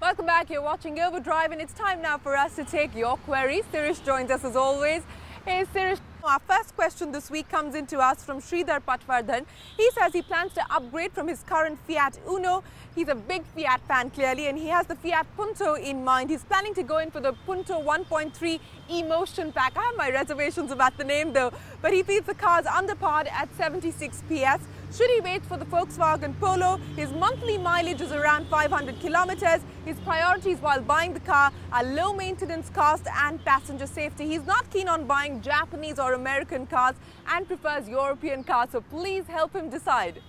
Welcome back, you're watching Overdrive and it's time now for us to take your queries. Sirish joins us as always. Hey Sirish, our first question this week comes into us from Sridhar Patwardhan. He says he plans to upgrade from his current Fiat Uno. He's a big Fiat fan clearly and he has the Fiat Punto in mind. He's planning to go in for the Punto 1.3 Emotion Pack. I have my reservations about the name though, but he feels the car's underpowered at 76 PS. Should he wait for the Volkswagen Polo? His monthly mileage is around 500 kilometers. His priorities while buying the car are low maintenance cost and passenger safety. He's not keen on buying Japanese or American cars and prefers European cars. So please help him decide.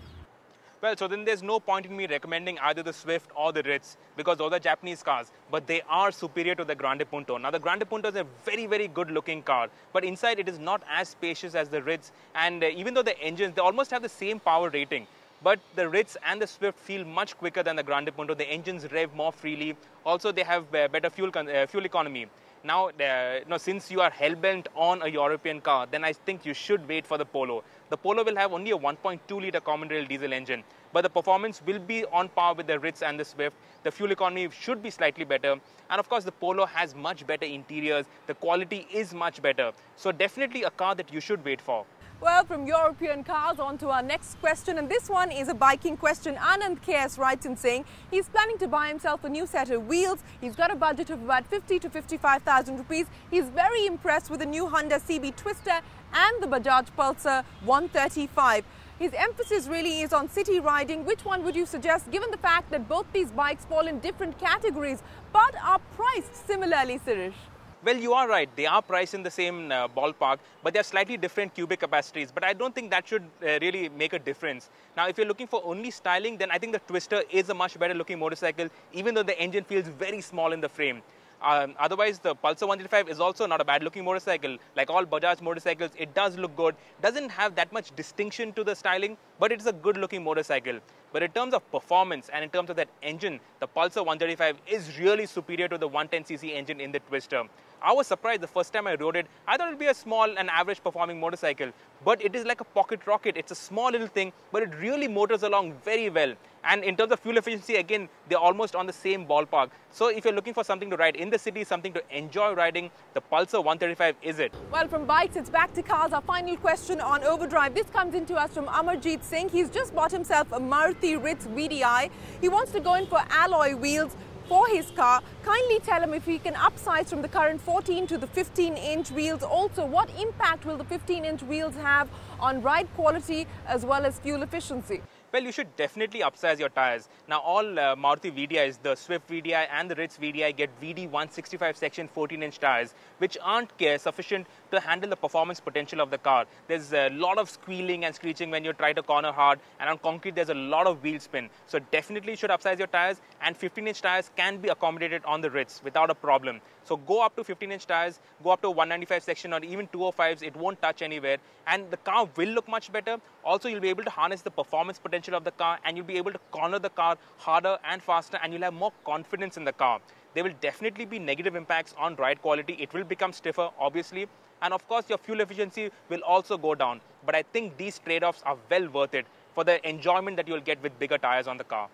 Well, so then there's no point in me recommending either the Swift or the Ritz because those are Japanese cars, but they are superior to the Grande Punto. Now, the Grande Punto is a very, very good looking car, but inside it is not as spacious as the Ritz. And even though the engines, they almost have the same power rating, but the Ritz and the Swift feel much quicker than the Grande Punto. The engines rev more freely. Also, they have better fuel economy. Now, since you are hell-bent on a European car, then I think you should wait for the Polo. The Polo will have only a 1.2-litre common rail diesel engine, but the performance will be on par with the Ritz and the Swift. The fuel economy should be slightly better. And of course, the Polo has much better interiors. The quality is much better. So definitely a car that you should wait for. Well, from European cars on to our next question, and this one is a biking question. Anand KS writes in saying he's planning to buy himself a new set of wheels. He's got a budget of about 50 to 55,000 rupees. He's very impressed with the new Honda CB Twister and the Bajaj Pulsar 135. His emphasis really is on city riding. Which one would you suggest, given the fact that both these bikes fall in different categories but are priced similarly, Sirish? Well, you are right. They are priced in the same ballpark, but they are slightly different cubic capacities. But I don't think that should really make a difference. Now, if you're looking for only styling, then I think the Twister is a much better looking motorcycle, even though the engine feels very small in the frame. Otherwise, the Pulsar 135 is also not a bad looking motorcycle. Like all Bajaj motorcycles, it does look good. Doesn't have that much distinction to the styling, but it's a good looking motorcycle. But in terms of performance and in terms of that engine, the Pulsar 135 is really superior to the 110cc engine in the Twister. I was surprised the first time I rode it. I thought it would be a small and average performing motorcycle, but it is like a pocket rocket. It's a small little thing, but it really motors along very well. And in terms of fuel efficiency, again, they're almost on the same ballpark. So if you're looking for something to ride in the city, something to enjoy riding, the Pulsar 135 is it. Well, from bikes, it's back to cars. Our final question on Overdrive. This comes into us from Amarjeet Singh. He's just bought himself a Maruti Ritz VDI. He wants to go in for alloy wheels for his car. Kindly tell him if he can upsize from the current 14 to the 15-inch wheels. Also, what impact will the 15-inch wheels have on ride quality as well as fuel efficiency? Well, you should definitely upsize your tires. Now, all Maruti VDIs, the Swift VDI and the Ritz VDI get VD 165 section 14-inch tires, which aren't sufficient to handle the performance potential of the car. There's a lot of squealing and screeching when you try to corner hard, and on concrete, there's a lot of wheel spin. So definitely you should upsize your tires, and 15-inch tires can be accommodated on the Ritz without a problem. So go up to 15-inch tires, go up to 195 section or even 205s, it won't touch anywhere, and the car will look much better. Also, you'll be able to harness the performance potential of the car, and you'll be able to corner the car harder and faster, and you'll have more confidence in the car. There will definitely be negative impacts on ride quality. It will become stiffer, obviously, and of course your fuel efficiency will also go down. But I think these trade-offs are well worth it for the enjoyment that you'll get with bigger tires on the car.